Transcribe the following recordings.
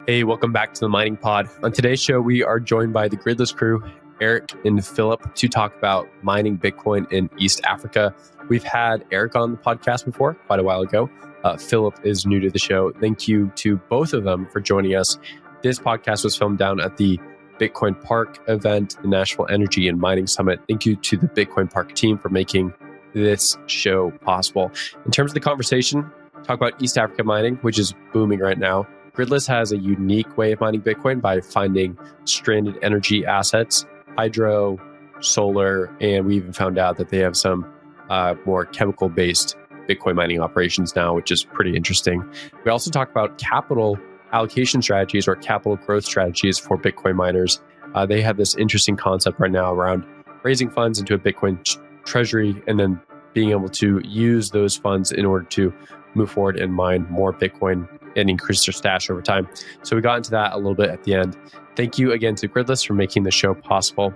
Hey, welcome back to the Mining Pod. On today's show, we are joined by the Gridless crew, Erik and Phillip, to talk about mining Bitcoin in East Africa. We've had Erik on the podcast before, quite a while ago. Phillip is new to the show. Thank you to both of them for joining us. This podcast was filmed down at the Bitcoin Park event, the Nashville Energy and Mining Summit. Thank you to the Bitcoin Park team for making this show possible. In terms of the conversation, talk about East Africa mining, which is booming right now. Gridless has a unique way of mining Bitcoin by finding stranded energy assets, hydro, solar, and we even found out that they have some more chemical-based Bitcoin mining operations now, which is pretty interesting. We also talk about capital allocation strategies or capital growth strategies for Bitcoin miners. They have this interesting concept right now around raising funds into a Bitcoin treasury and then being able to use those funds in order to move forward and mine more Bitcoin and increase their stash over time. So we got into that a little bit at the end. Thank you again to Gridless for making the show possible.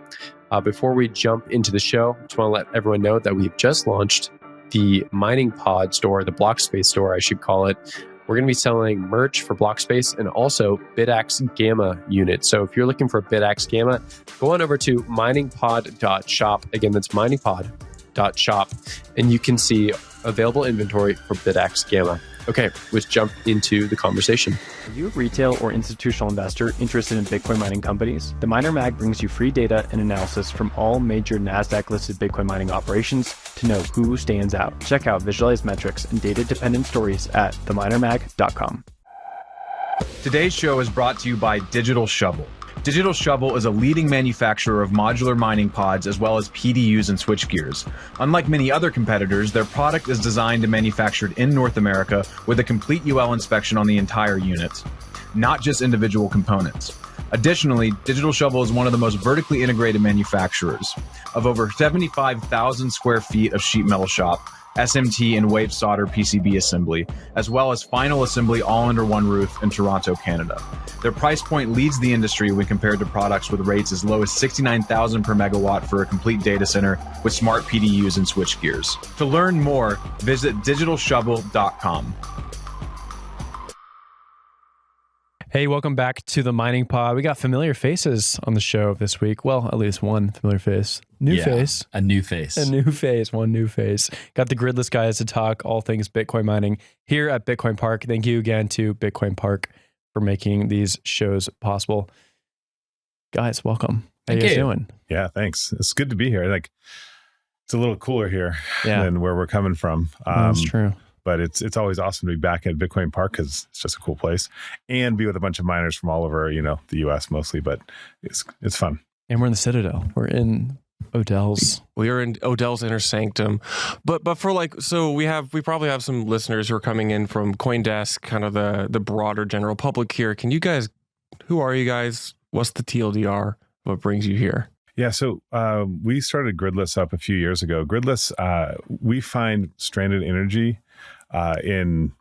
Before we jump into the show, I just want to let everyone know that we've just launched the Mining Pod store, the Blockspace store, I should call it. We're going to be selling merch for Blockspace and also BitX Gamma units. So if you're looking for BitX Gamma, go on over to miningpod.shop. Again, that's miningpod.shop, and you can see available inventory for BitX Gamma. Okay, let's jump into the conversation. Are you a retail or institutional investor interested in Bitcoin mining companies? The Miner Mag brings you free data and analysis from all major NASDAQ-listed Bitcoin mining operations to know who stands out. Check out visualized metrics and data-dependent stories at theminermag.com. Today's show is brought to you by Digital Shovel. Digital Shovel is a leading manufacturer of modular mining pods as well as PDUs and switchgears. Unlike many other competitors, their product is designed and manufactured in North America with a complete UL inspection on the entire unit, not just individual components. Additionally, Digital Shovel is one of the most vertically integrated manufacturers of over 75,000 square feet of sheet metal shop, SMT and wave solder PCB assembly, as well as final assembly all under one roof in Toronto, Canada. Their price point leads the industry when compared to products with rates as low as $69,000 per megawatt for a complete data center with smart PDUs and switchgears. To learn more, visit digitalshovel.com. Hey, welcome back to the Mining Pod. We got familiar faces on the show this week. Well, at least one familiar face. A new face. One new face. Got the Gridless guys to talk all things Bitcoin mining here at Bitcoin Park. Thank you again to Bitcoin Park for making these shows possible. Guys, welcome. How you guys doing? Yeah, thanks. It's good to be here. Like, it's a little cooler here than where we're coming from. That's true. But it's always awesome to be back at Bitcoin Park because it's just a cool place and be with a bunch of miners from all over, the US mostly, but it's fun. And we're in the Citadel. We're in Odell's. We are in Odell's inner sanctum. But for we probably have some listeners who are coming in from CoinDesk, kind of the broader general public here. Who are you guys? What's the TLDR? What brings you here? Yeah, so we started Gridless up a few years ago. Gridless, we find stranded energy in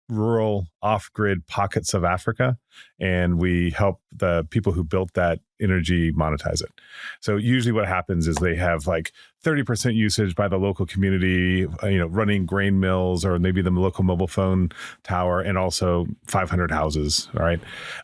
rural off-grid pockets of Africa, and we help the people who built that energy monetize it. So usually what happens is they have like 30% usage by the local community, running grain mills or maybe the local mobile phone tower and also 500 houses, all right?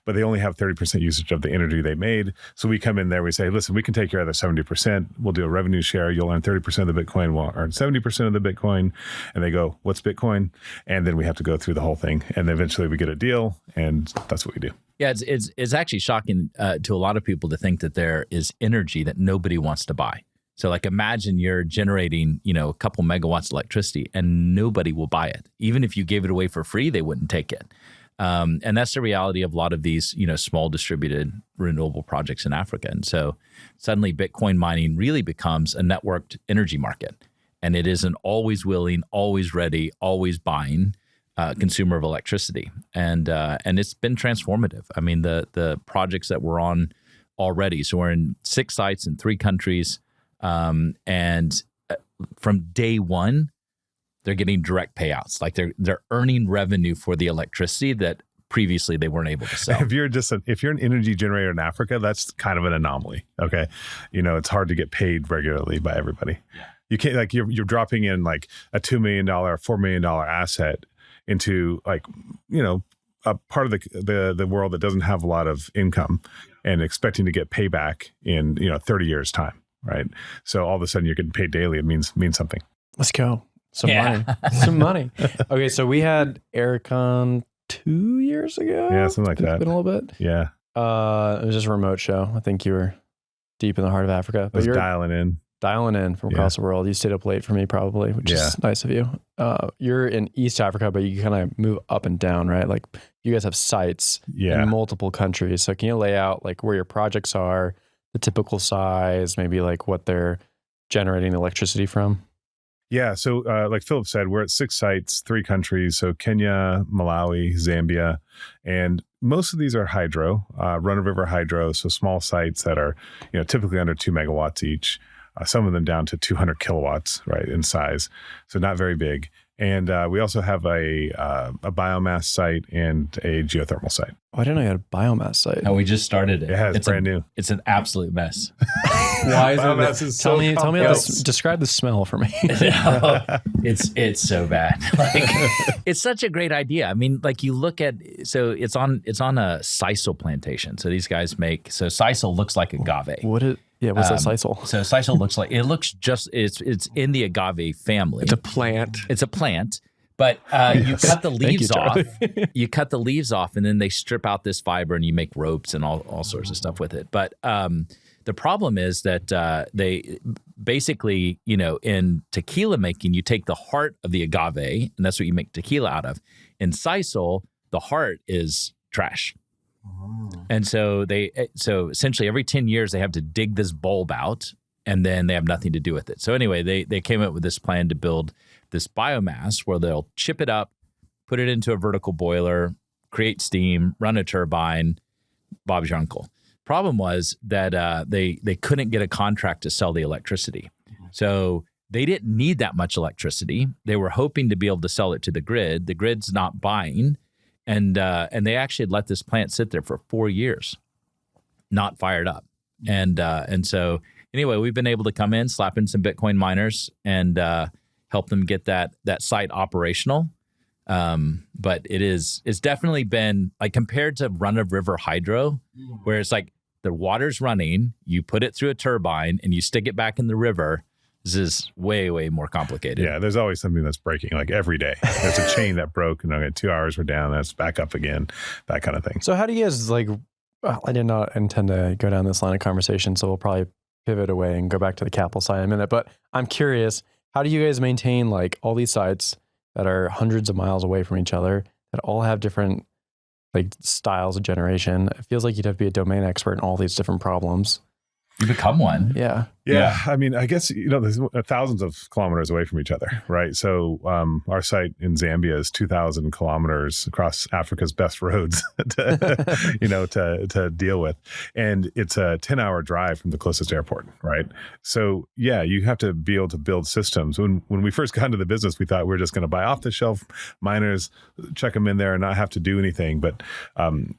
But they only have 30% usage of the energy they made. So we come in there, we say, listen, we can take your other 70%. We'll do a revenue share. You'll earn 30% of the Bitcoin. We'll earn 70% of the Bitcoin. And they go, what's Bitcoin? And then we have to go through the whole thing. And eventually we get a deal, and that's what we do. Yeah, it's actually shocking to a lot of people to think that there is energy that nobody wants to buy. So like imagine you're generating, a couple megawatts of electricity and nobody will buy it. Even if you gave it away for free, they wouldn't take it. And that's the reality of a lot of these, small distributed renewable projects in Africa. And so suddenly Bitcoin mining really becomes a networked energy market. And it is an always willing, always ready, always buying consumer of electricity. And it's been transformative. I mean, the projects that we're on already, so we're in 6 sites in 3 countries. And from day one, they're getting direct payouts. Like they're earning revenue for the electricity that previously they weren't able to sell. If you're an energy generator in Africa, that's kind of an anomaly. Okay. It's hard to get paid regularly by everybody. Yeah. You can't, you're dropping in like a $2 million, $4 million asset into a part of the world that doesn't have a lot of income and expecting to get payback in 30 years time, right? So all of a sudden you're getting paid daily. It means something. Let's go. Some money. Okay, so we had Erik on 2 years ago. Yeah, something like that. It's been a little bit. Yeah. It was just a remote show. I think you were deep in the heart of Africa. But you're dialing in from across the world. You stayed up late for me probably, which is nice of you. You're in East Africa, but you kind of move up and down, right? Like you guys have sites in multiple countries. So can you lay out like where your projects are, the typical size, maybe like what they're generating electricity from? Yeah. So like Phillip said, we're at 6 sites, 3 countries. So Kenya, Malawi, Zambia, and most of these are hydro, run-of-river hydro. So small sites that are, typically under 2 megawatts each. Some of them down to 200 kilowatts, right, in size. So not very big. And we also have a biomass site and a geothermal site. Oh, I didn't know you had a biomass site. No, we just started it. It's brand new. It's an absolute mess. Why is tell me describe the smell for me. It's so bad. Like, it's such a great idea. I mean, like you look at, so it's on a sisal plantation. So these guys so sisal looks like agave. What's that sisal? So sisal it's in the agave family. It's a plant. But you cut the leaves off. You cut the leaves off, and then they strip out this fiber, and you make ropes and all sorts of stuff with it. But the problem is that they basically, in tequila making, you take the heart of the agave, and that's what you make tequila out of. In sisal, the heart is trash. And so essentially every 10 years they have to dig this bulb out, and then they have nothing to do with it. So anyway, they came up with this plan to build this biomass where they'll chip it up, put it into a vertical boiler, create steam, run a turbine, Bob's your uncle. Problem was that they couldn't get a contract to sell the electricity. So they didn't need that much electricity. They were hoping to be able to sell it to the grid. The grid's not buying. And they actually had let this plant sit there for 4 years, not fired up. And so anyway, we've been able to come in, slap in some Bitcoin miners, and help them get that site operational. But it's definitely been like compared to run-of-river hydro, where it's like the water's running, you put it through a turbine, and you stick it back in the river. This is way, way more complicated. Yeah, there's always something that's breaking, like every day. There's a chain that broke, and 2 hours we're down, that's back up again, that kind of thing. So how do you guys I did not intend to go down this line of conversation, so we'll probably pivot away and go back to the capital side in a minute. But I'm curious, how do you guys maintain like all these sites that are hundreds of miles away from each other that all have different like styles of generation? It feels like you'd have to be a domain expert in all these different problems. You become one. Yeah. I mean, I guess, there's thousands of kilometers away from each other, right? So our site in Zambia is 2,000 kilometers across Africa's best roads to deal with. And it's a 10-hour drive from the closest airport, right? So yeah, you have to be able to build systems. When we first got into the business, we thought we were just going to buy off-the-shelf miners, check them in there and not have to do anything. But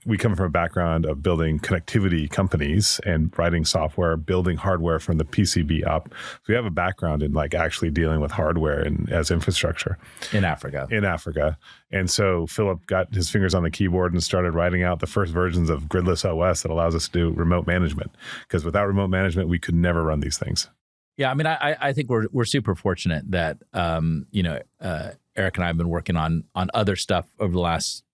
we come from a background of building connectivity companies and writing software, building hardware from the PCB up. So we have a background in like actually dealing with hardware and as infrastructure. In Africa. And so Phillip got his fingers on the keyboard and started writing out the first versions of Gridless OS that allows us to do remote management. Because without remote management, we could never run these things. Yeah, I mean, I think we're super fortunate that Erik and I have been working on other stuff over the last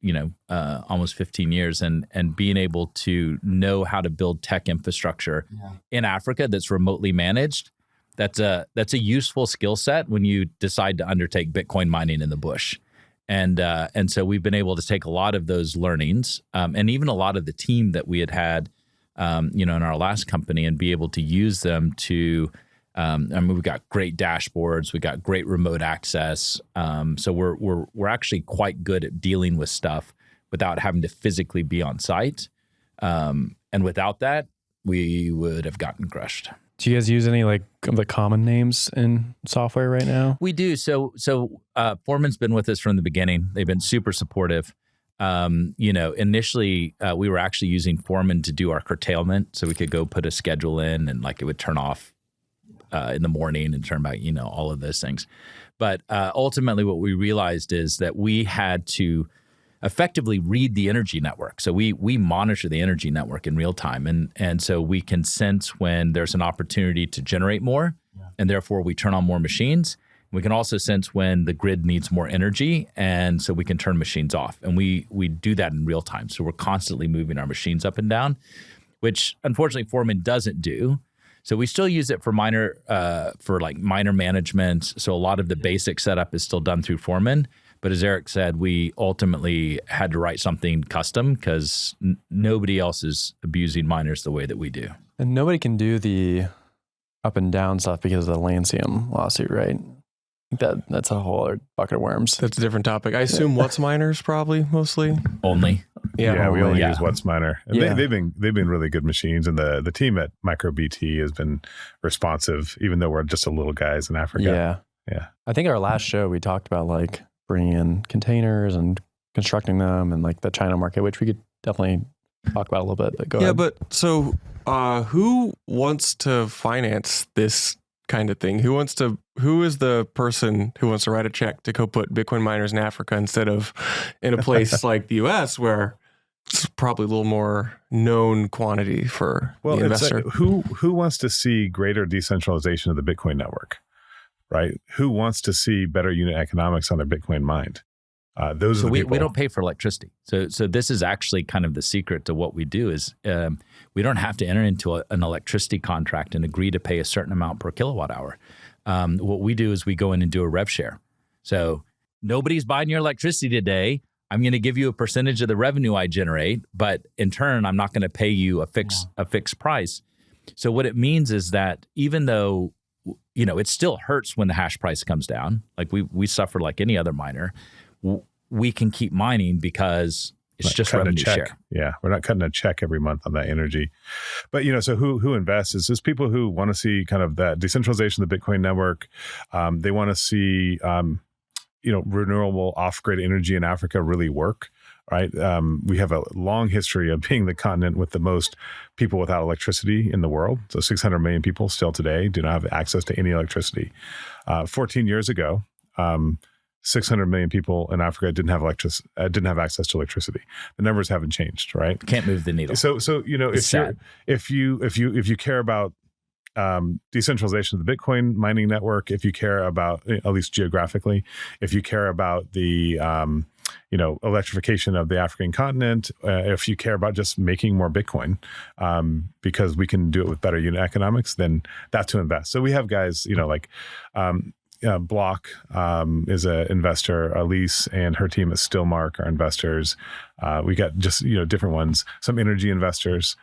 almost 15 years, and being able to know how to build tech infrastructure in Africa that's remotely managed. That's a useful skill set when you decide to undertake Bitcoin mining in the bush, and so we've been able to take a lot of those learnings, and even a lot of the team that we had in our last company, and be able to use them to. We've got great dashboards, we got great remote access. So we're actually quite good at dealing with stuff without having to physically be on site. And without that, we would have gotten crushed. Do you guys use any like the common names in software right now? We do. So Foreman's been with us from the beginning. They've been super supportive. Initially we were actually using Foreman to do our curtailment, so we could go put a schedule in and like it would turn off in the morning and turn back, all of those things. But ultimately what we realized is that we had to effectively read the energy network. So we monitor the energy network in real time. And so we can sense when there's an opportunity to generate more, and therefore we turn on more machines. We can also sense when the grid needs more energy, and so we can turn machines off. And we do that in real time. So we're constantly moving our machines up and down, which unfortunately Foreman doesn't do. So we still use it for miner management. So a lot of the basic setup is still done through Foreman. But as Erik said, we ultimately had to write something custom because nobody else is abusing miners the way that we do. And nobody can do the up and down stuff because of the Lancium lawsuit, right? That's a whole other bucket of worms. That's a different topic. I assume What's miners probably mostly. Only. Yeah, we only yeah. use What's Miner. And they've been really good machines, and the team at MicroBT has been responsive, even though we're just a little guys in Africa. Yeah. I think our last show we talked about like bringing in containers and constructing them, and like the China market, which we could definitely talk about a little bit. But go ahead. But so who wants to finance this kind of thing? Who is the person who wants to write a check to go put Bitcoin miners in Africa instead of in a place like the US where it's probably a little more known quantity for the investor? Like, who wants to see greater decentralization of the Bitcoin network, right? Who wants to see better unit economics on their Bitcoin mined? Those are the people. We don't pay for electricity. So this is actually kind of the secret to what we do is we don't have to enter into an electricity contract and agree to pay a certain amount per kilowatt hour. What we do is we go in and do a rev share. So nobody's buying your electricity today. I'm going to give you a percentage of the revenue I generate, but in turn, I'm not going to pay you a fixed price. So what it means is that even though it still hurts when the hash price comes down, like we suffer like any other miner, we can keep mining because it's just revenue share. Yeah, we're not cutting a check every month on that energy. But so who invests is just people who want to see kind of that decentralization of the Bitcoin network. They want to see renewable off-grid energy in Africa really work. Right, we have a long history of being the continent with the most people without electricity in the world. So 600 million people still today do not have access to any electricity. 14 years ago, 600 million people in Africa didn't have access to electricity. The numbers haven't changed, right? Can't move the needle. So if you care about decentralization of the Bitcoin mining network, if you care about, at least geographically, if you care about the electrification of the African continent, if you care about just making more Bitcoin, because we can do it with better unit economics, then that's to invest. So we have guys, Block is an investor. Elise and her team at Stillmark are investors. We got just different ones. Some energy investors.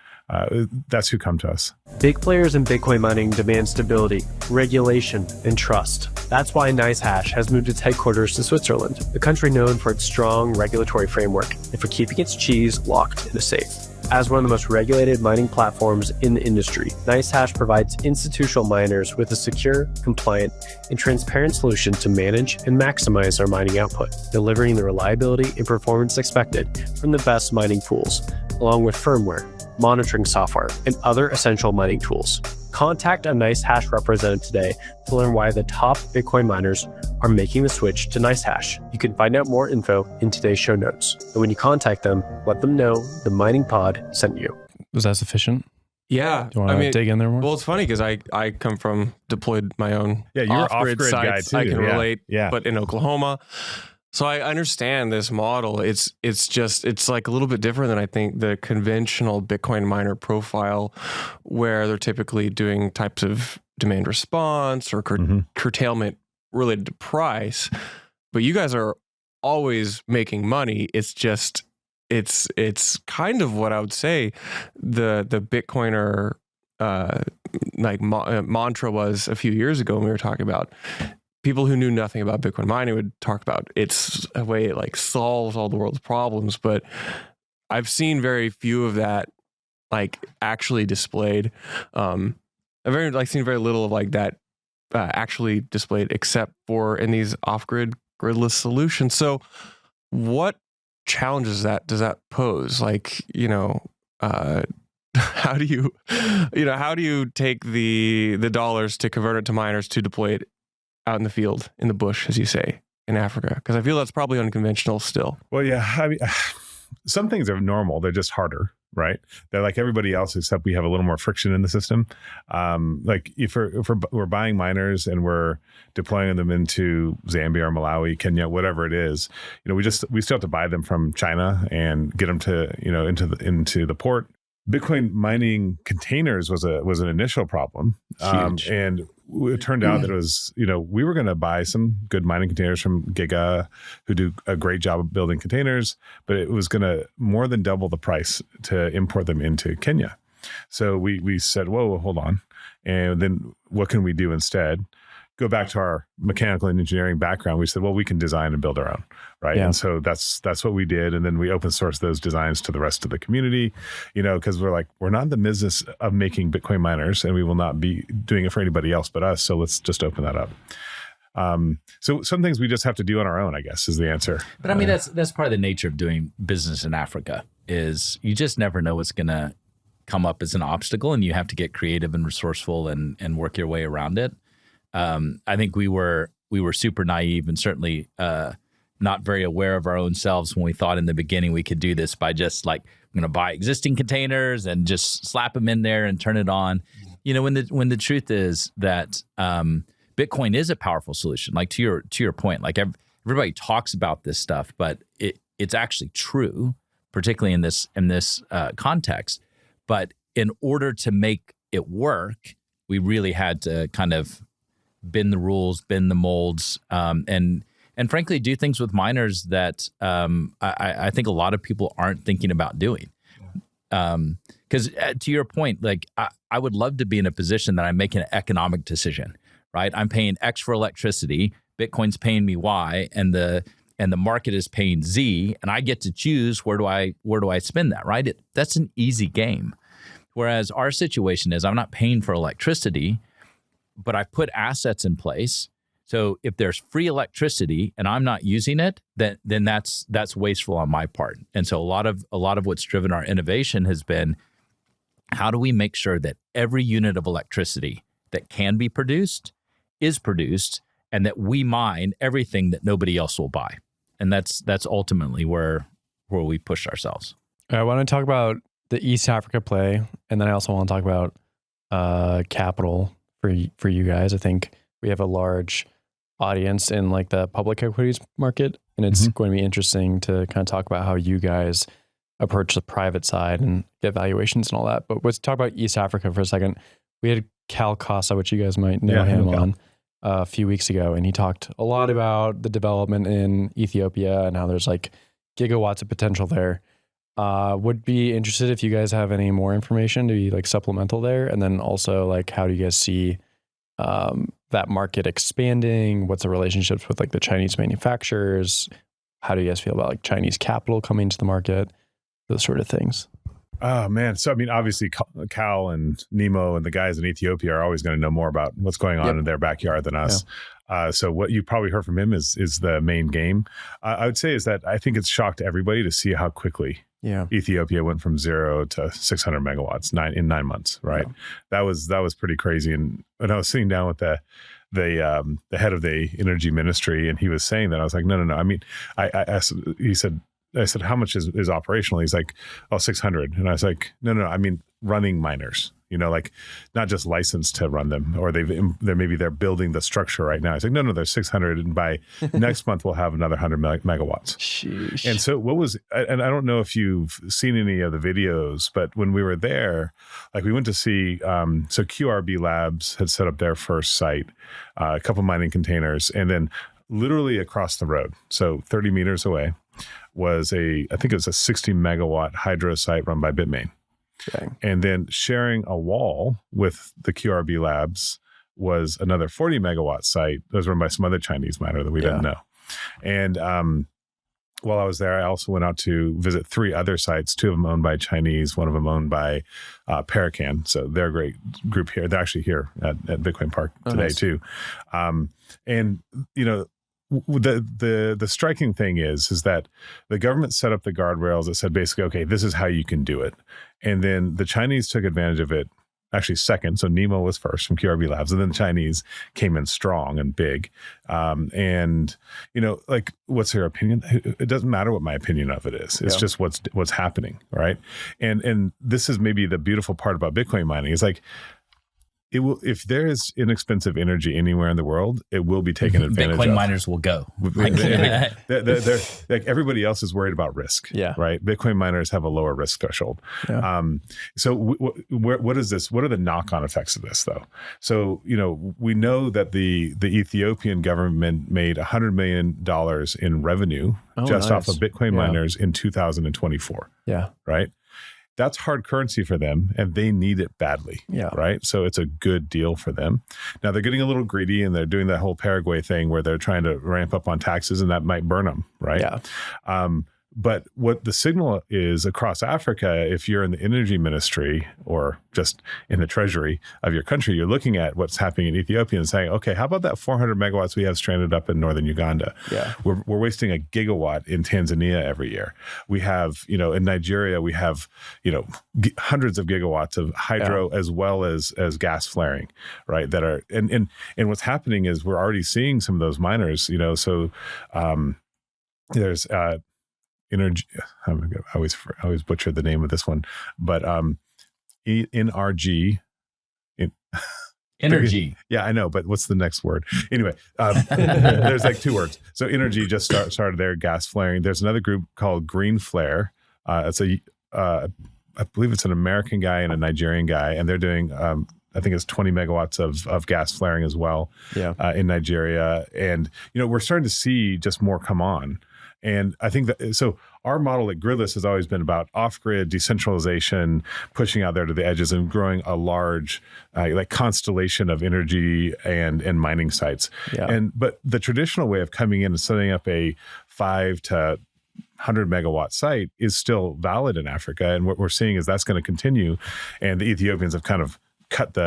That's who come to us. Big players in Bitcoin mining demand stability, regulation, and trust. That's why NiceHash has moved its headquarters to Switzerland, a country known for its strong regulatory framework and for keeping its cheese locked in a safe. As one of the most regulated mining platforms in the industry, NiceHash provides institutional miners with a secure, compliant, and transparent solution to manage and maximize their mining output, delivering the reliability and performance expected from the best mining tools, along with firmware, monitoring software, and other essential mining tools. Contact a NiceHash representative today to learn why the top Bitcoin miners are making the switch to NiceHash. You can find out more info in today's show notes. And when you contact them, let them know the Mining Pod sent you. Was that sufficient? Yeah. Do you want to dig in there more? Well, it's funny because I come from deployed my own you're off-grid sites. Guy too. I can relate, yeah. But in Oklahoma. So I understand this model. It's like a little bit different than I think the conventional Bitcoin miner profile, where they're typically doing types of demand response or curtailment related to price. But you guys are always making money. It's just it's kind of what I would say the Bitcoiner mantra was a few years ago when we were talking about. People who knew nothing about Bitcoin mining would talk about it's a way it like solves all the world's problems, but I've seen very few of that like actually displayed. I've seen very little of like that actually displayed, except for in these off-grid gridless solutions. So, what challenges does that pose? Like, how do you take the dollars to convert it to miners to deploy it out in the field, in the bush, as you say, in Africa? Because I feel that's probably unconventional still. Well, yeah. I mean, some things are normal. They're just harder, right? They're like everybody else, except we have a little more friction in the system. Like if we're buying miners and we're deploying them into Zambia or Malawi, Kenya, whatever it is, we still have to buy them from China and get them to, into the port. Bitcoin mining containers was an initial problem. And it turned out that it was, we were going to buy some good mining containers from Giga, who do a great job of building containers, but it was going to more than double the price to import them into Kenya. So we said, whoa, hold on. And then what can we do instead? Go back to our mechanical and engineering background. We said, well, we can design and build our own, right? Yeah. And so that's what we did. And then we open sourced those designs to the rest of the community, because we're not in the business of making Bitcoin miners, and we will not be doing it for anybody else but us. So let's just open that up. So some things we just have to do on our own, I guess, is the answer. But I mean, that's part of the nature of doing business in Africa, is you just never know what's going to come up as an obstacle, and you have to get creative and resourceful and work your way around it. I think we were super naive and certainly not very aware of our own selves when we thought in the beginning we could do this by just like, I'm going to buy existing containers and just slap them in there and turn it on. When the truth is that Bitcoin is a powerful solution. Like to your point, like everybody talks about this stuff, but it's actually true, particularly in this context. But in order to make it work, we really had to kind of bend the rules, bend the molds, and frankly, do things with miners that I think a lot of people aren't thinking about doing. Because to your point, like I would love to be in a position that I'm making an economic decision, right? I'm paying X for electricity, Bitcoin's paying me Y, and the market is paying Z, and I get to choose where do I spend that, right? That's an easy game. Whereas our situation is I'm not paying for electricity, but I put assets in place. So if there's free electricity and I'm not using it, then that's wasteful on my part. And so a lot of what's driven our innovation has been, how do we make sure that every unit of electricity that can be produced is produced, and that we mine everything that nobody else will buy. And that's ultimately where we push ourselves. I want to talk about the East Africa play, and then I also want to talk about capital for you guys. I think we have a large audience in like the public equities market, and it's going to be interesting to kind of talk about how you guys approach the private side and get valuations and all that. But let's talk about East Africa for a second. We had Cal Costa, which you guys might know him on a few weeks ago, and he talked a lot about the development in Ethiopia and how there's like gigawatts of potential there. Would be interested if you guys have any more information to be like supplemental there. And then also like, how do you guys see that market expanding? What's the relationships with like the Chinese manufacturers? How do you guys feel about like Chinese capital coming to the market? Those sort of things. Oh man. So, I mean, obviously Cal and Nemo and the guys in Ethiopia are always going to know more about what's going on in their backyard than us. Yeah. So what you probably heard from him is the main game. I would say is that I think it's shocked everybody to see how quickly Ethiopia went from 0 to 600 megawatts in 9 months. Right. Yeah. That was pretty crazy. And when I was sitting down with the head of the energy ministry, and he was saying that, I was like, no. I mean, I asked, I said, how much is operational? He's like, 600. And I was like, no. I mean, running miners, like not just licensed to run them, or they're building the structure right now. He's like, no, there's 600. And by next month, we'll have another 100 megawatts. Sheesh. And so and I don't know if you've seen any of the videos, but when we were there, like we went to see, so QRB Labs had set up their first site, a couple mining containers, and then literally across the road, so 30 meters away, was I think it was a 60 megawatt hydro site run by Bitmain. Okay. And then sharing a wall with the QRB Labs was another 40 megawatt site that was run by some other Chinese miner that we didn't know. And while I was there, I also went out to visit 3 other sites, 2 of them owned by Chinese, one of them owned by Paracan. So they're a great group here. They're actually here at Bitcoin Park today too. And the striking thing is that the government set up the guardrails that said basically, okay, this is how you can do it. And then the Chinese took advantage of it actually second. So NEMO was first from QRB Labs, and then the Chinese came in strong and big. And like, what's their opinion? It doesn't matter what my opinion of it is. It's just what's happening, right? And this is maybe the beautiful part about Bitcoin mining is like, it will, if there is inexpensive energy anywhere in the world, it will be taken advantage of. Bitcoin miners will go. They're, like everybody else is worried about risk, right? Bitcoin miners have a lower risk threshold. So what is this? What are the knock-on effects of this, though? So we know that the Ethiopian government made $100 million in revenue off of Bitcoin miners in 2024. Right. That's hard currency for them, and they need it badly, right? So it's a good deal for them. Now, they're getting a little greedy, and they're doing that whole Paraguay thing where they're trying to ramp up on taxes, and that might burn them, right? But what the signal is across Africa, if you're in the energy ministry or just in the treasury of your country, you're looking at what's happening in Ethiopia and saying, okay, how about that 400 megawatts we have stranded up in northern Uganda? We're wasting a gigawatt in Tanzania every year. We have, in Nigeria, we have, hundreds of gigawatts of hydro as well as gas flaring, right? That are, and what's happening is we're already seeing some of those miners, so there's, energy. I always butcher the name of this one, but NRG. Energy. Yeah, I know, but what's the next word? Anyway, there's like two words. So energy just started their gas flaring. There's another group called Green Flare. It's I believe it's an American guy and a Nigerian guy, and they're doing I think it's 20 megawatts of gas flaring as well in Nigeria. And, we're starting to see just more come on. And I think that, so our model at Gridless has always been about off-grid decentralization, pushing out there to the edges and growing a large constellation of energy and mining sites. But the traditional way of coming in and setting up a 5 to 100 megawatt site is still valid in Africa. And what we're seeing is that's going to continue. And the Ethiopians have kind of cut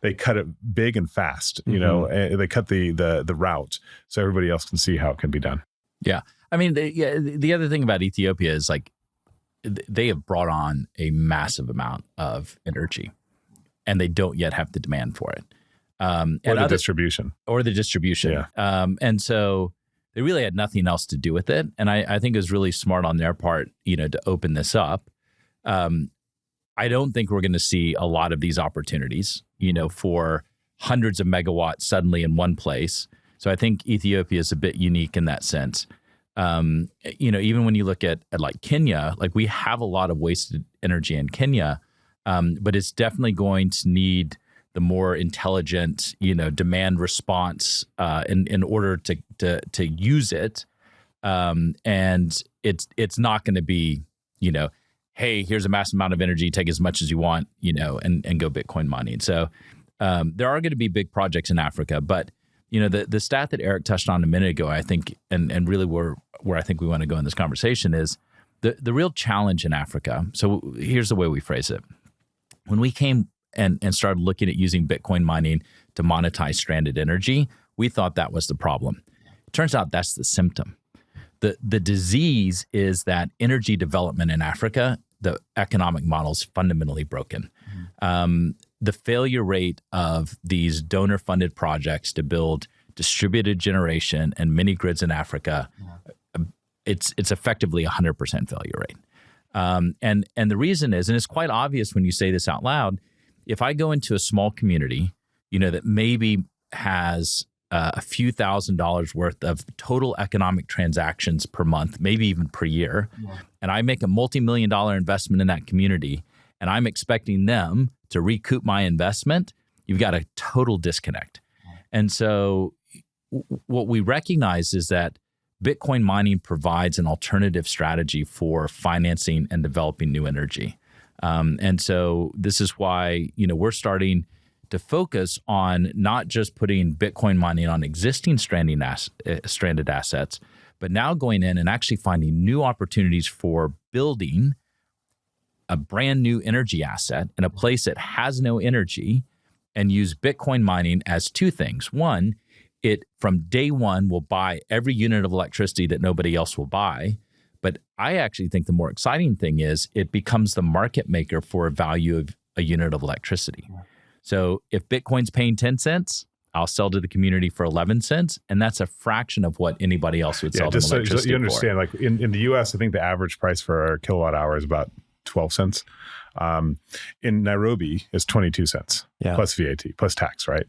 they cut it big and fast, and they cut the route so everybody else can see how it can be done. Yeah. I mean, the other thing about Ethiopia is like they have brought on a massive amount of energy and they don't yet have the demand for it. Distribution. Yeah. And so they really had nothing else to do with it. And I think it was really smart on their part, to open this up. I don't think we're going to see a lot of these opportunities, for hundreds of megawatts suddenly in one place. So I think Ethiopia is a bit unique in that sense. Even when you look at like Kenya, like we have a lot of wasted energy in Kenya, but it's definitely going to need the more intelligent, demand response in order to use it. And it's not going to be, hey, here's a massive amount of energy, take as much as you want, and go Bitcoin mining. So there are going to be big projects in Africa, but the stat that Erik touched on a minute ago, I think, and really where I think we want to go in this conversation is the real challenge in Africa. So here's the way we phrase it. When we came and started looking at using Bitcoin mining to monetize stranded energy, we thought that was the problem. It turns out that's the symptom. The disease is that energy development in Africa, the economic model is fundamentally broken. The failure rate of these donor-funded projects to build distributed generation and mini grids in Africa, it's effectively 100% failure rate. And the reason is, and it's quite obvious when you say this out loud, if I go into a small community, that maybe has a few $1,000s worth of total economic transactions per month, maybe even per year, and I make a multi-million-dollar investment in that community, and I'm expecting them to recoup my investment, you've got a total disconnect. And so what we recognize is that Bitcoin mining provides an alternative strategy for financing and developing new energy. And so this is why, we're starting to focus on not just putting Bitcoin mining on existing stranded assets, but now going in and actually finding new opportunities for building a brand new energy asset in a place that has no energy and use Bitcoin mining as two things. One, it from day one will buy every unit of electricity that nobody else will buy. But I actually think the more exciting thing is it becomes the market maker for a value of a unit of electricity. So if Bitcoin's paying 10 cents, I'll sell to the community for 11 cents. And that's a fraction of what anybody else would sell them electricity so you understand, for. like in the US, I think the average price for a kilowatt hour is about 12 cents. In Nairobi, it's 22 cents plus VAT, plus tax, right?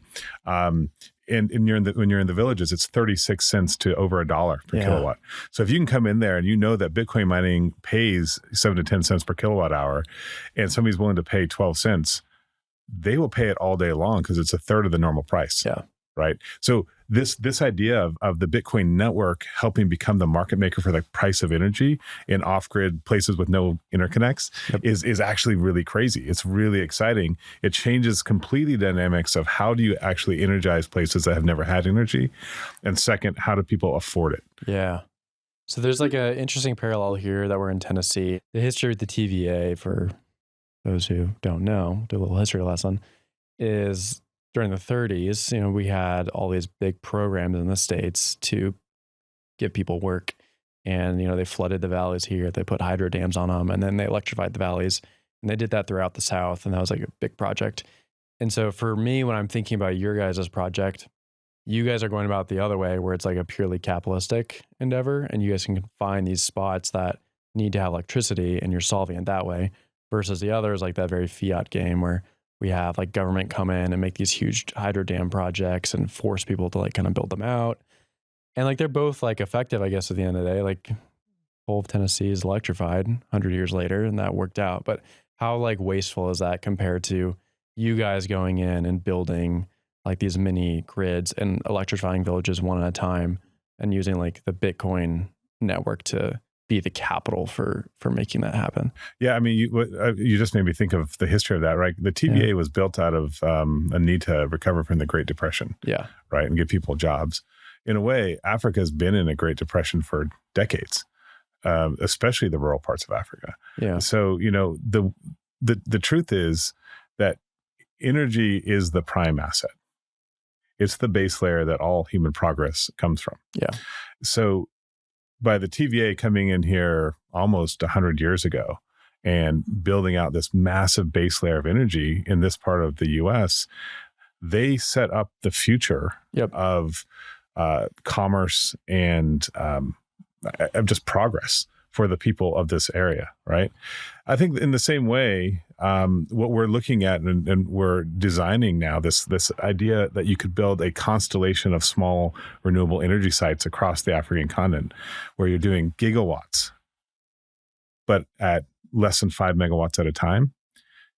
And when you're in the villages, it's 36 cents to over $1 per kilowatt. So if you can come in there and you know that Bitcoin mining pays 7 to 10 cents per kilowatt hour, and somebody's willing to pay 12 cents, they will pay it all day long because it's a third of the normal price. Yeah. Right. So this idea of the Bitcoin network helping become the market maker for the price of energy in off-grid places with no interconnects is actually really crazy. It's really exciting. It changes completely dynamics of how do you actually energize places that have never had energy, and second, how do people afford it? Yeah. So there's like an interesting parallel here that we're in Tennessee. The history of the TVA, for those who don't know, do a little history lesson, is during the 30s, we had all these big programs in the States to give people work. And, they flooded the valleys here. They put hydro dams on them, and then they electrified the valleys. And they did that throughout the South. And that was like a big project. And so for me, when I'm thinking about your guys' project, you guys are going about the other way where it's like a purely capitalistic endeavor. And you guys can find these spots that need to have electricity, and you're solving it that way. Versus the other is like that very fiat game where we have like government come in and make these huge hydro dam projects and force people to like kind of build them out. And like they're both like effective, I guess, at the end of the day. Like whole of Tennessee is electrified 100 years later, and that worked out. But how like wasteful is that compared to you guys going in and building like these mini grids and electrifying villages one at a time and using like the Bitcoin network to be the capital for making that happen? Yeah, I mean, you just made me think of the history of that, right? The TVA was built out of a need to recover from the Great Depression, right, and give people jobs. In a way, Africa has been in a Great Depression for decades, especially the rural parts of Africa. Yeah. So the truth is that energy is the prime asset. It's the base layer that all human progress comes from. Yeah. So by the TVA coming in here almost 100 years ago and building out this massive base layer of energy in this part of the U.S., they set up the future of commerce and just progress for the people of this area, right? I think in the same way, what we're looking at and we're designing now, this idea that you could build a constellation of small renewable energy sites across the African continent where you're doing gigawatts, but at less than 5 megawatts at a time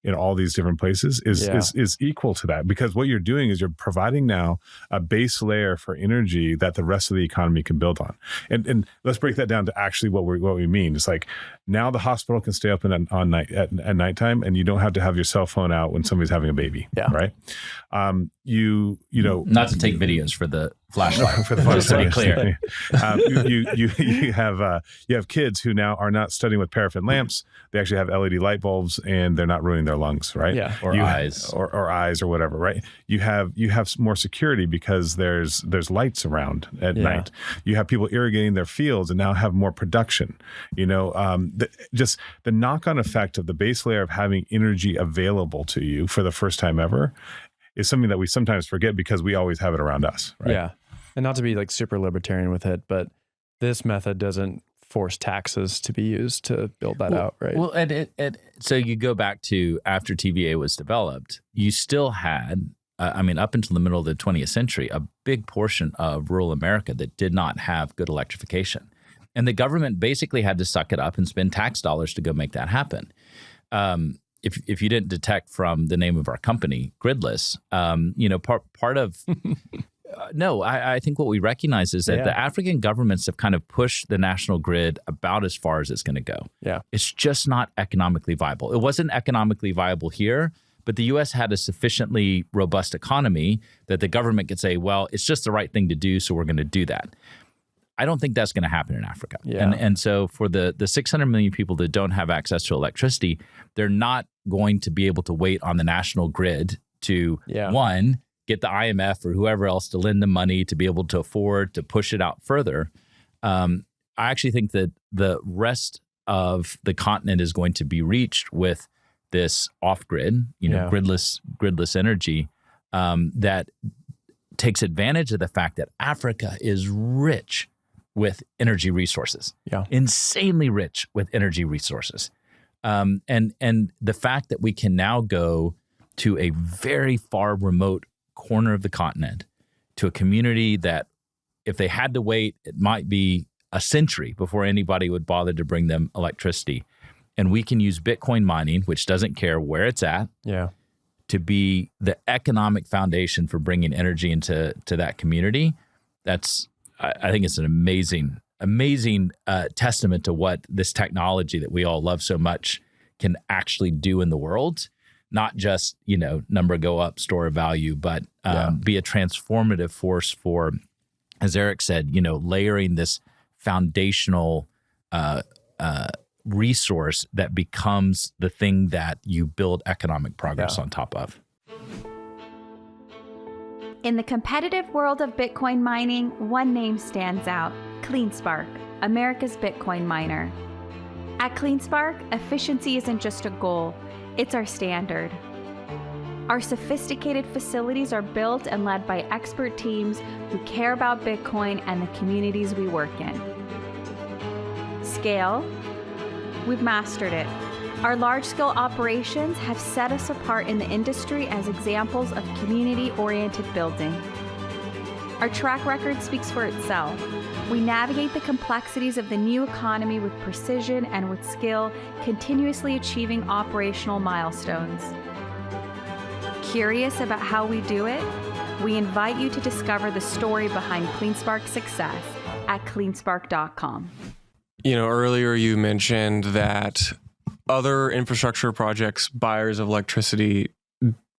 in all these different places is equal to that, because what you're doing is you're providing now a base layer for energy that the rest of the economy can build on. And let's break that down to actually what we mean. It's like now the hospital can stay open at nighttime, and you don't have to have your cell phone out when somebody's having a baby. Yeah. Right. You know, not to take videos for the flashlight. For the flashlight. Just to be clear. You have kids who now are not studying with paraffin lamps. They actually have LED light bulbs, and they're not ruining their lungs, right? Yeah, or eyes, or eyes, or whatever, right? You have more security because there's lights around at night. You have people irrigating their fields and now have more production. Just the knock-on effect of the base layer of having energy available to you for the first time ever is something that we sometimes forget because we always have it around us, right? Yeah, and not to be like super libertarian with it, but this method doesn't force taxes to be used to build that out, right? Well, so you go back to after TVA was developed, you still had, up until the middle of the 20th century, a big portion of rural America that did not have good electrification. And the government basically had to suck it up and spend tax dollars to go make that happen. If you didn't detect from the name of our company, Gridless, part of... No, I think what we recognize is that the African governments have kind of pushed the national grid about as far as it's going to go. Yeah, it's just not economically viable. It wasn't economically viable here, but the U.S. had a sufficiently robust economy that the government could say, well, it's just the right thing to do, so we're going to do that. I don't think that's going to happen in Africa. Yeah. And so for the 600 million people that don't have access to electricity, they're not going to be able to wait on the national grid to, one, get the IMF or whoever else to lend them money to be able to afford to push it out further. I actually think that the rest of the continent is going to be reached with this off-grid, gridless energy that takes advantage of the fact that Africa is rich with energy resources, insanely rich with energy resources. And the fact that we can now go to a very far remote corner of the continent, to a community that if they had to wait, it might be a century before anybody would bother to bring them electricity. And we can use Bitcoin mining, which doesn't care where it's at, to be the economic foundation for bringing energy into that community. I think it's an amazing testament to what this technology that we all love so much can actually do in the world. Not just, number go up, store of value, but be a transformative force for, as Erik said, layering this foundational resource that becomes the thing that you build economic progress on top of. In the competitive world of Bitcoin mining, one name stands out: CleanSpark, America's Bitcoin miner. At CleanSpark, efficiency isn't just a goal, it's our standard. Our sophisticated facilities are built and led by expert teams who care about Bitcoin and the communities we work in. Scale, we've mastered it. Our large-scale operations have set us apart in the industry as examples of community-oriented building. Our track record speaks for itself. We navigate the complexities of the new economy with precision and with skill, continuously achieving operational milestones. Curious about how we do it? We invite you to discover the story behind CleanSpark's success at cleanspark.com. Earlier you mentioned that other infrastructure projects, buyers of electricity,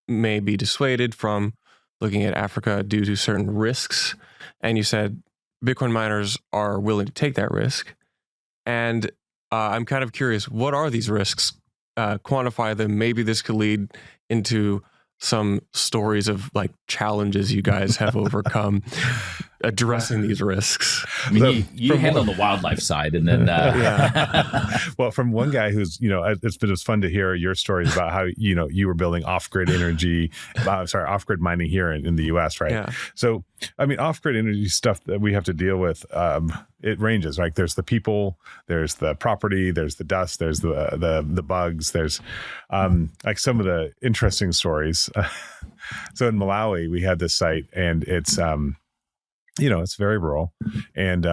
may be dissuaded from looking at Africa due to certain risks. And you said Bitcoin miners are willing to take that risk. And I'm kind of curious, what are these risks? Quantify them. Maybe this could lead into some stories of challenges you guys have overcome addressing these risks. I mean, you handle the wildlife side, and then well, from one guy who's it's fun to hear your stories about how you were building off-grid energy, off-grid mining here in the U.S. right? Yeah. So I mean, off-grid energy stuff that we have to deal with, it ranges. Like there's the people, there's the property, there's the dust, there's the bugs, there's some of the interesting stories. So in Malawi, we had this site, and it's it's very rural, and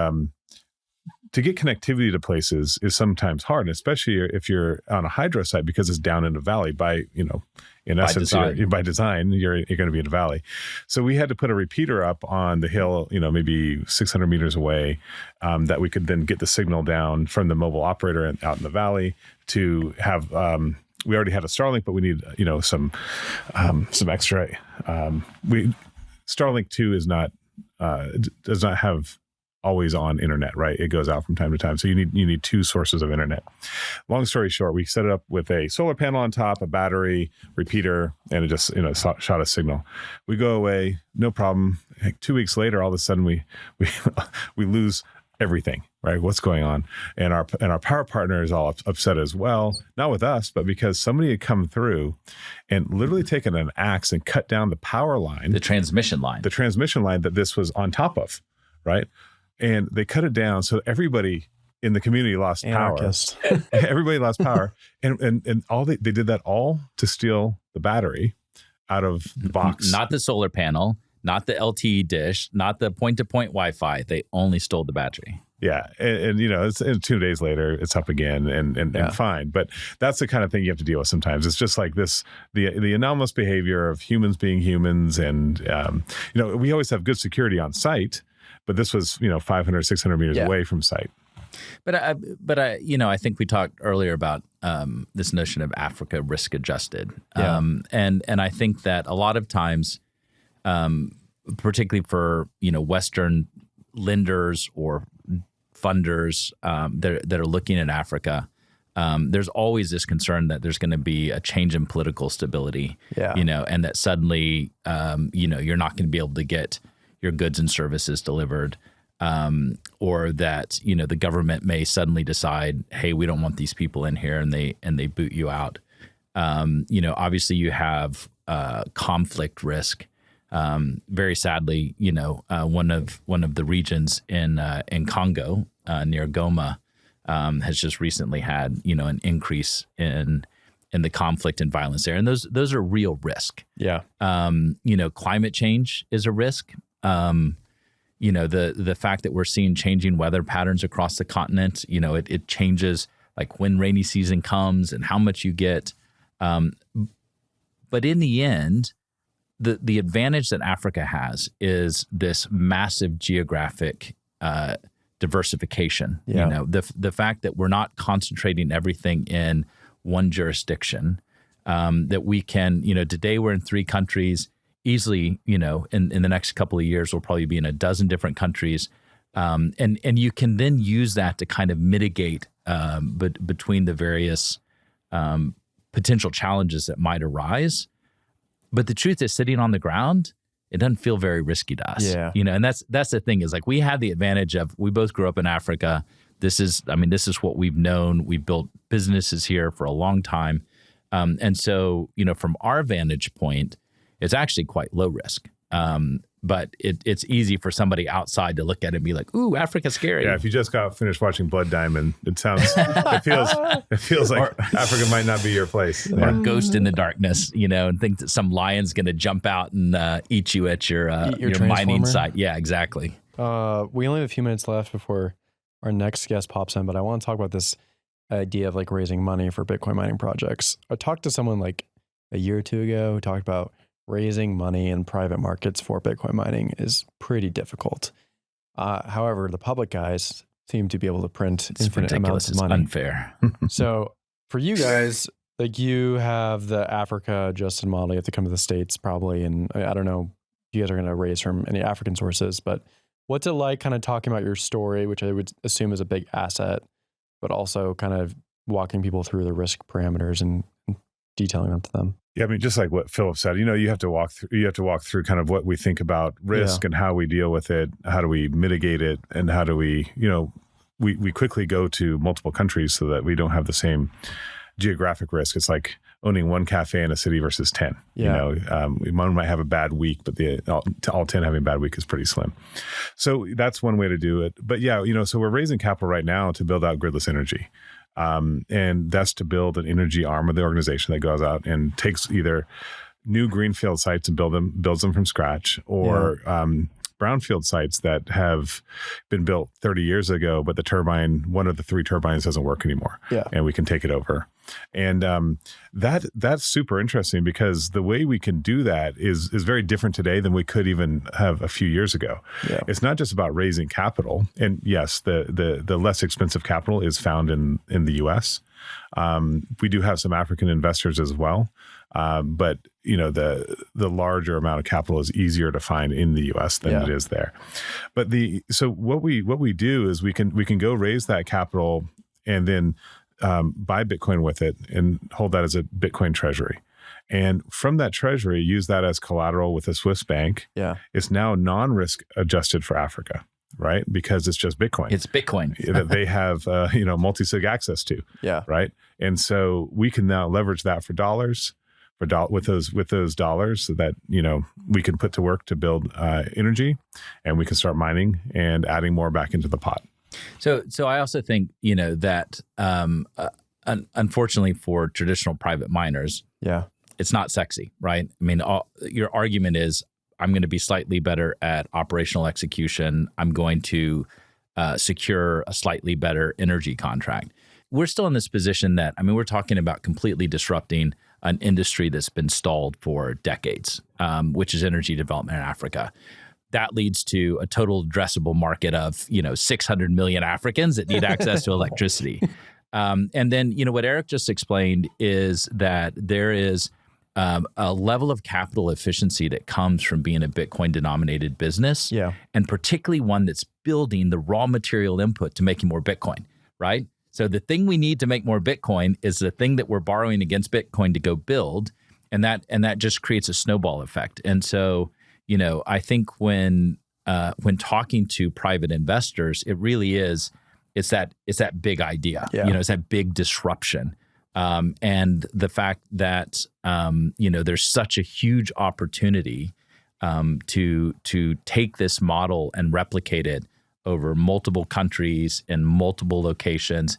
to get connectivity to places is sometimes hard, especially if you're on a hydro site, because it's down in a valley. By design, you're going to be in a valley. So we had to put a repeater up on the hill, maybe 600 meters away, that we could then get the signal down from the mobile operator out in the valley to have. We already had a Starlink, but we need some extra. Starlink 2 is not. Does not have always on internet, right? It goes out from time to time. So you need two sources of internet. Long story short, we set it up with a solar panel on top, a battery, repeater, and it just shot a signal. We go away, no problem. 2 weeks later, all of a sudden we lose everything, right? What's going on? And our power partner is all upset as well, not with us, but because somebody had come through and literally taken an axe and cut down the power line. The transmission line that this was on top of, right? And they cut it down, so everybody in the community lost Anarchist. Power. Everybody lost power. And all they did that all to steal the battery out of the box. Not the solar panel, not the LTE dish, not the point-to-point Wi-Fi. They only stole the battery. Yeah. And it's 2 days later, it's up again and fine. But that's the kind of thing you have to deal with sometimes. It's just like this, the anomalous behavior of humans being humans. And, we always have good security on site, but this was, 500, 600 meters away from site. But I think we talked earlier about this notion of Africa risk adjusted. And I think that a lot of times, particularly for, Western lenders or funders that are looking at Africa, there's always this concern that there's going to be a change in political stability, and that suddenly, you're not going to be able to get your goods and services delivered. or that, the government may suddenly decide, hey, we don't want these people in here, and they boot you out. Obviously you have conflict risk. Very sadly, one of the regions in Congo near Goma has just recently had an increase in the conflict and violence there, and those are real risk. Yeah. Climate change is a risk. The fact that we're seeing changing weather patterns across the continent, it changes like when rainy season comes and how much you get. But in the end, the advantage that Africa has is this massive geographic diversification. Yeah. The fact that we're not concentrating everything in one jurisdiction, that we can, today we're in 3 countries. Easily, in the next couple of years, we'll probably be in a dozen different countries. And you can then use that to kind of mitigate between the various potential challenges that might arise. But the truth is, sitting on the ground, it doesn't feel very risky to us. Yeah. And that's the thing, is like we have the advantage of, we both grew up in Africa. This is what we've known. We've built businesses here for a long time. And so, from our vantage point, it's actually quite low risk. But it's easy for somebody outside to look at it and be like, "Ooh, Africa's scary." Yeah, if you just got finished watching Blood Diamond, it feels like Africa might not be your place. Or Ghost in the Darkness, and think that some lion's going to jump out and eat you at your mining site. Yeah, exactly. We only have a few minutes left before our next guest pops in, but I want to talk about this idea of like raising money for Bitcoin mining projects. I talked to someone like a year or two ago who talked about raising money in private markets for Bitcoin mining is pretty difficult. However, the public guys seem to be able to print infinite amounts of money. It's unfair. So for you guys, like you have the Africa adjusted model, you have to come to the States probably. And I don't know if you guys are going to raise from any African sources, but what's it like kind of talking about your story, which I would assume is a big asset, but also kind of walking people through the risk parameters and detailing them to them? Yeah, just like what Phillip said, you have to walk through kind of what we think about risk and how we deal with it, how do we mitigate it, and how do we, we quickly go to multiple countries so that we don't have the same geographic risk. It's like owning one cafe in a city versus 10. Yeah. One might have a bad week, but all 10 having a bad week is pretty slim. So that's one way to do it. But yeah, so we're raising capital right now to build out gridless energy. And that's to build an energy arm of the organization that goes out and takes either new greenfield sites and builds them from scratch, or brownfield sites that have been built 30 years ago, but one of the 3 turbines doesn't work anymore. Yeah. And we can take it over. And that's super interesting, because the way we can do that is very different today than we could even have a few years ago. Yeah. It's not just about raising capital. And yes, the less expensive capital is found in the US. We do have some African investors as well. But the larger amount of capital is easier to find in the US than it is there. But so what we do is we can go raise that capital and then buy Bitcoin with it and hold that as a Bitcoin treasury. And from that treasury, use that as collateral with a Swiss bank. Yeah. It's now non-risk adjusted for Africa, right? Because it's just Bitcoin. It's Bitcoin that they have, multi-sig access to. Yeah. Right. And so we can now leverage that for dollars. With those dollars, so that we can put to work to build energy, and we can start mining and adding more back into the pot. So I also think that unfortunately for traditional private miners, it's not sexy, right? I mean, your argument is, I'm going to be slightly better at operational execution. I'm going to secure a slightly better energy contract. We're still in this position that, we're talking about completely disrupting an industry that's been stalled for decades, which is energy development in Africa. That leads to a total addressable market of 600 million Africans that need access to electricity. And then what Erik just explained is that there is a level of capital efficiency that comes from being a Bitcoin denominated business, and particularly one that's building the raw material input to making more Bitcoin, right? So the thing we need to make more Bitcoin is the thing that we're borrowing against Bitcoin to go build, and that just creates a snowball effect. And so, I think when when talking to private investors, it really is. It's that big idea. Yeah. It's that big disruption, and the fact that there's such a huge opportunity to take this model and replicate it over multiple countries and multiple locations,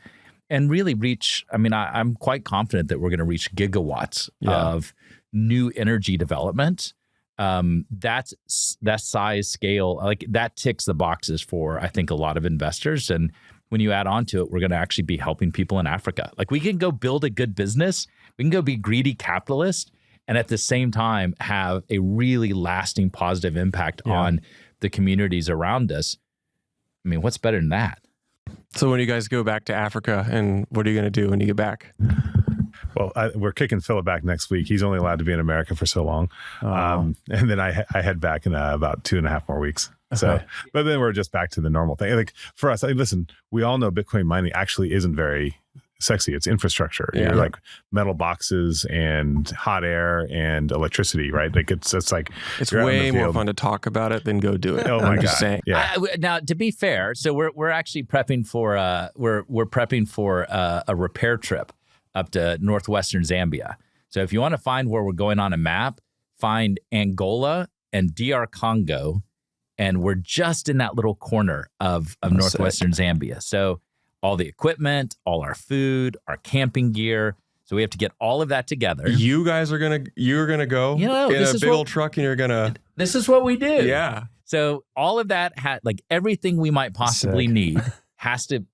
and really reach. I mean, I'm quite confident that we're going to reach gigawatts of new energy development. That size scale, like that ticks the boxes for, I think, a lot of investors. And when you add on to it, we're going to actually be helping people in Africa. Like, we can go build a good business. We can go be greedy capitalists and at the same time have a really lasting positive impact on the communities around us. I mean, what's better than that? So when you guys go back to Africa, and what are you going to do when you get back? Well, we're kicking Phillip back next week. He's only allowed to be in America for so long. And then I head back in about 2.5 more weeks. So, but then we're just back to the normal thing. Like, for us, listen, we all know Bitcoin mining actually isn't very sexy. It's infrastructure. Yeah. You're like metal boxes and hot air and electricity, right? Like it's like it's way more fun to talk about it than go do it. Oh my God. Just saying. Yeah. Now, to be fair, so we're actually prepping for a repair trip up to northwestern Zambia. So if you want to find where we're going on a map, find Angola and DR Congo, and we're just in that little corner of northwestern Zambia. So all the equipment, all our food, our camping gear. So we have to get all of that together. You guys are you're gonna go in a big old truck, and you're gonna. This is what we do. Yeah. So all of that like everything we might possibly need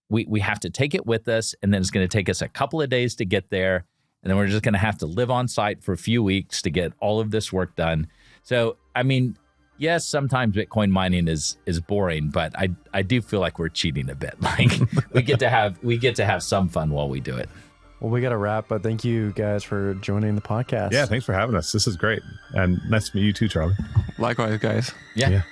we have to take it with us, and then it's going to take us a couple of days to get there, and then we're just going to have to live on site for a few weeks to get all of this work done. So, I mean, yes, sometimes Bitcoin mining is boring, but I do feel like we're cheating a bit. Like we get to have some fun while we do it. Well, we got to wrap, but thank you guys for joining the podcast. Yeah, thanks for having us. This is great. And nice to meet you too, Charlie. Likewise, guys. Yeah.